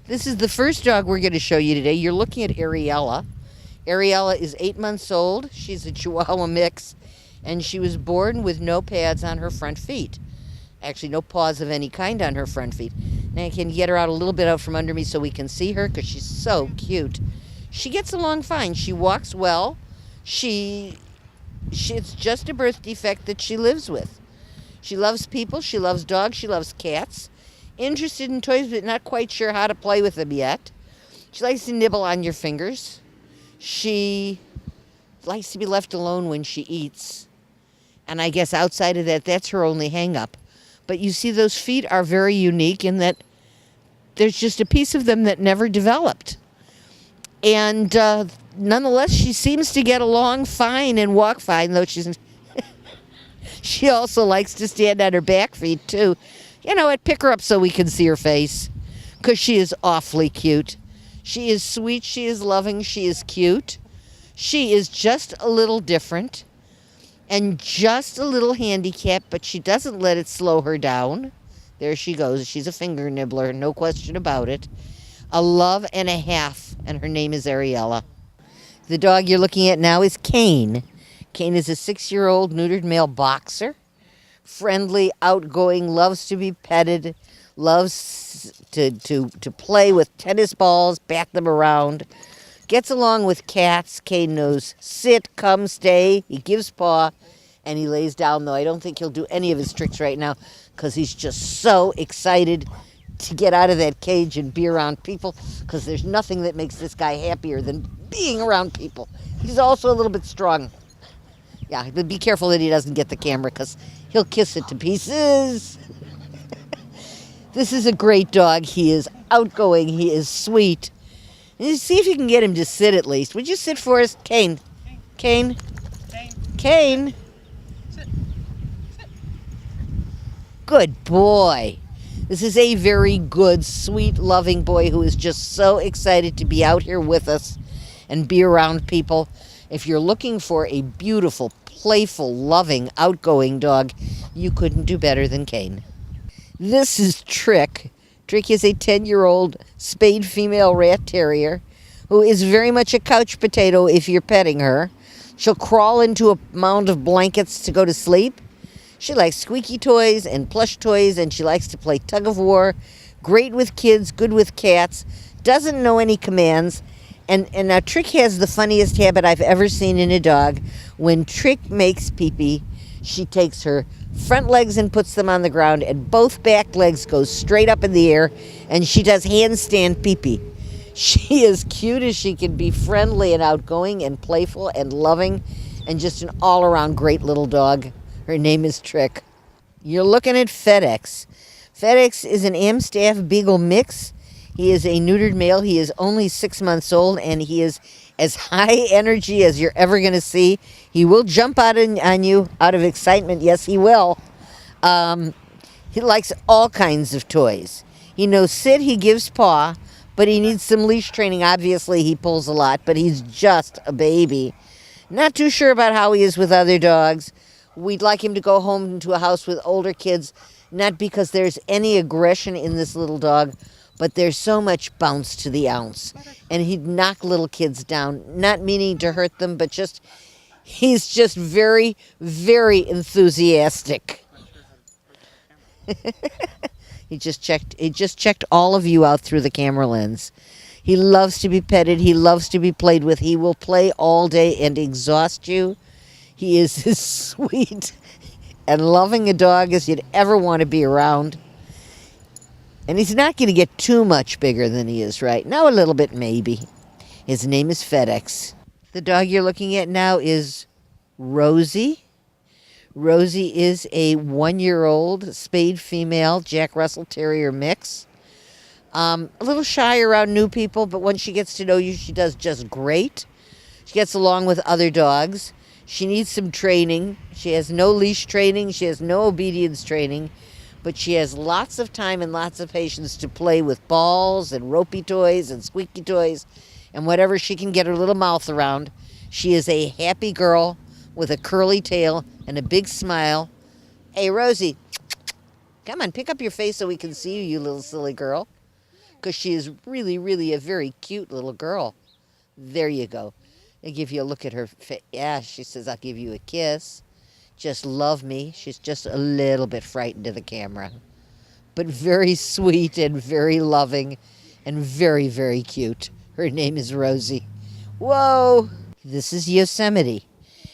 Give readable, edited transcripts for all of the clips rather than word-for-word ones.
This is the first dog we're going to show you today. You're looking at Ariella. Ariella is 8 months old. She's a chihuahua mix, and she was born with no pads on her front feet. Actually, no paws of any kind on her front feet. Now I can get her out a little bit out from under me so we can see her because she's so cute. She gets along fine. She walks well. It's just a birth defect that she lives with. She loves people. She loves dogs. She loves cats. Interested in toys, but not quite sure how to play with them yet. She likes to nibble on your fingers. She likes to be left alone when she eats. And I guess outside of that, that's her only hang-up. But you see, those feet are very unique in that there's just a piece of them that never developed. And nonetheless, she seems to get along fine and walk fine, though she also likes to stand on her back feet, too. You know what, pick her up so we can see her face, because she is awfully cute. She is sweet, she is loving, she is cute. She is just a little different and just a little handicapped, but she doesn't let it slow her down. There she goes. She's a finger nibbler, no question about it. A love and a half, and her name is Ariella. The dog you're looking at now is Kane. Kane is a 6-year-old neutered male boxer. Friendly, outgoing, loves to be petted, loves to play with tennis balls, bat them around, gets along with cats. Kane knows sit, come, stay. He gives paw, and he lays down, though I don't think he'll do any of his tricks right now because he's just so excited to get out of that cage and be around people, because there's nothing that makes this guy happier than being around people. He's also a little bit strong. Yeah, but be careful that he doesn't get the camera because he'll kiss it to pieces. This is a great dog. He is outgoing. He is sweet. And see if you can get him to sit at least. Would you sit for us? Kane. Kane. Kane. Sit. Good boy. This is a very good, sweet, loving boy who is just so excited to be out here with us and be around people. If you're looking for a beautiful, playful, loving, outgoing dog, you couldn't do better than Kane. This is Trick. Trick is a 10-year-old spayed female rat terrier who is very much a couch potato if you're petting her. She'll crawl into a mound of blankets to go to sleep. She likes squeaky toys and plush toys, and she likes to play tug of war. Great with kids, good with cats, doesn't know any commands. And now Trick has the funniest habit I've ever seen in a dog. When Trick makes pee-pee, she takes her front legs and puts them on the ground, and both back legs go straight up in the air, and she does handstand pee-pee. She is cute as she can be, friendly and outgoing and playful and loving, and just an all-around great little dog. Her name is Trick. You're looking at Fedex. Fedex is an Amstaff Beagle mix. He is a neutered male. He is only 6 months old, and he is as high energy as you're ever going to see. He will jump out on you out of excitement. Yes, he will. He likes all kinds of toys. He knows sit, he gives paw, but he needs some leash training. Obviously, he pulls a lot, but he's just a baby. Not too sure about how he is with other dogs. We'd like him to go home into a house with older kids, not because there's any aggression in this little dog, but there's so much bounce to the ounce. And he'd knock little kids down, not meaning to hurt them, but he's just very, very enthusiastic. He just checked all of you out through the camera lens. He loves to be petted. He loves to be played with. He will play all day and exhaust you. He is as sweet and loving a dog as you'd ever want to be around. And he's not going to get too much bigger than he is right now. A little bit, maybe. His name is Fedex. The dog you're looking at now is Rosie. Rosie is a 1-year-old spayed female Jack Russell Terrier mix. A little shy around new people, but once she gets to know you, she does just great. She gets along with other dogs. She needs some training. She has no leash training. She has no obedience training. But she has lots of time and lots of patience to play with balls and ropey toys and squeaky toys and whatever she can get her little mouth around. She is a happy girl with a curly tail and a big smile. Hey, Rosie, come on, pick up your face so we can see you, you little silly girl. because she is really, really a very cute little girl. There you go. They give you a look at her face. Yeah, she says, I'll give you a kiss. Just love me. She's just a little bit frightened of the camera, but very sweet and very loving and very, very cute. Her name is Rosie. Whoa! This is Yosemite.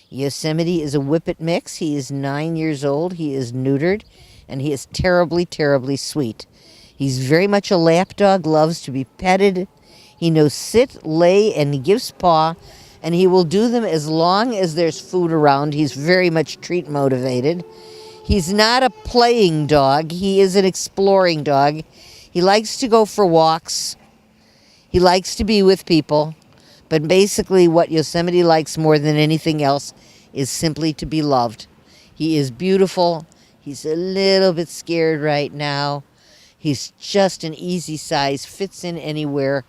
Yosemite is a whippet mix. He is 9 years old. He is neutered, and he is terribly, terribly sweet. He's very much a lap dog, loves to be petted. He knows sit, lay, and he gives paw, and he will do them as long as there's food around. He's very much treat motivated. He's not a playing dog. He is an exploring dog. He likes to go for walks. He likes to be with people. But basically what Yosemite likes more than anything else is simply to be loved. He is beautiful. He's a little bit scared right now. He's just an easy size, fits in anywhere.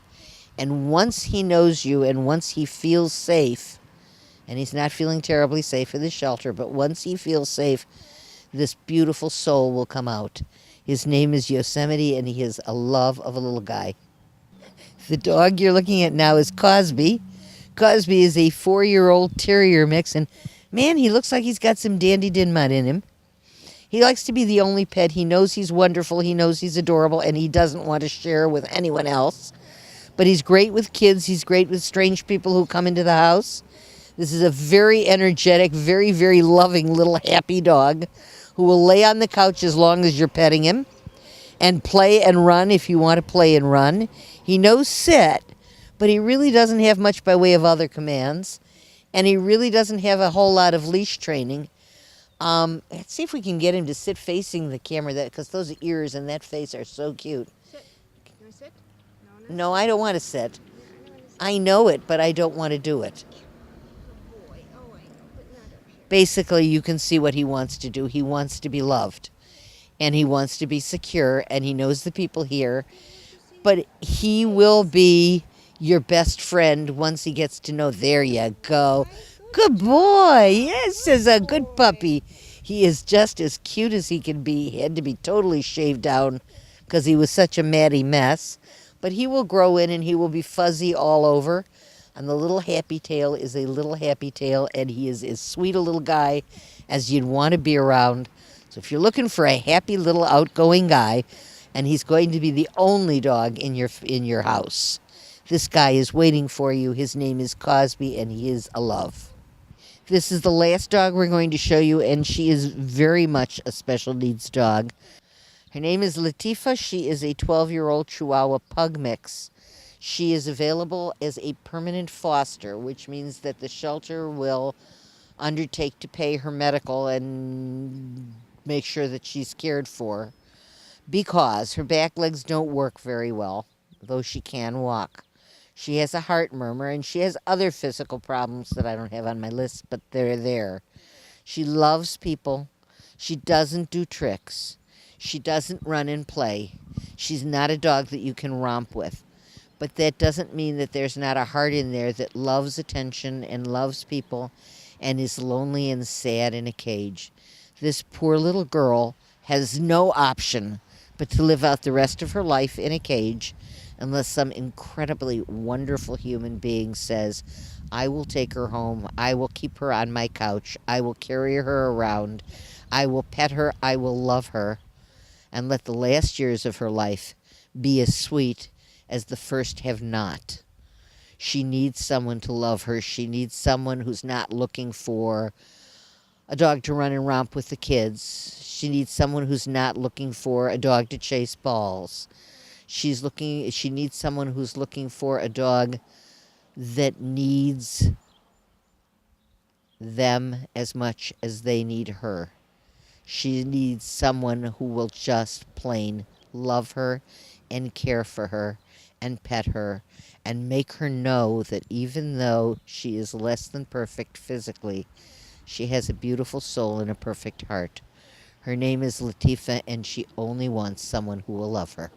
And once he knows you and once he feels safe, and he's not feeling terribly safe in the shelter, but once he feels safe, this beautiful soul will come out. His name is Yosemite, and he is a love of a little guy. The dog you're looking at now is Cosby. Cosby is a 4-year-old terrier mix, and man, he looks like he's got some dandy dinmut in him. He likes to be the only pet. He knows he's wonderful, he knows he's adorable, and he doesn't want to share with anyone else. But he's great with kids. He's great with strange people who come into the house. This is a very energetic, very, very loving little happy dog who will lay on the couch as long as you're petting him and play and run if you want to play and run. He knows sit, but he really doesn't have much by way of other commands, and he really doesn't have a whole lot of leash training. Let's see if we can get him to sit facing the camera, because those ears and that face are so cute. Sit. You want to sit? No, No, I don't want to sit. I know it, but I don't want to do it. Good boy. Oh, I know, but not up here. Basically, you can see what he wants to do. He wants to be loved, and he wants to be secure, and he knows the people here. But he will be your best friend once he gets to know. There you go. Good boy. Yes, is a good puppy. He is just as cute as he can be. He had to be totally shaved down because he was such a matty mess. But he will grow in and he will be fuzzy all over. And the little happy tail is a little happy tail, and he is as sweet a little guy as you'd want to be around. So if you're looking for a happy little outgoing guy, and he's going to be the only dog in your house, this guy is waiting for you. His name is Cosby, and he is a love. This is the last dog we're going to show you, and she is very much a special needs dog. Her name is Latifah. She is a 12-year-old Chihuahua pug mix. She is available as a permanent foster, which means that the shelter will undertake to pay her medical and make sure that she's cared for, because her back legs don't work very well, though she can walk. She has a heart murmur, and she has other physical problems that I don't have on my list, but they're there. She loves people. She doesn't do tricks. She doesn't run and play. She's not a dog that you can romp with. But that doesn't mean that there's not a heart in there that loves attention and loves people and is lonely and sad in a cage. This poor little girl has no option but to live out the rest of her life in a cage unless some incredibly wonderful human being says, I will take her home, I will keep her on my couch, I will carry her around, I will pet her, I will love her, and let the last years of her life be as sweet as the first have not. She needs someone to love her. She needs someone who's not looking for a dog to run and romp with the kids. She needs someone who's not looking for a dog to chase balls. She needs someone who's looking for a dog that needs them as much as they need her. She needs someone who will just plain love her and care for her and pet her and make her know that even though she is less than perfect physically, she has a beautiful soul and a perfect heart. Her name is Latifah, and she only wants someone who will love her.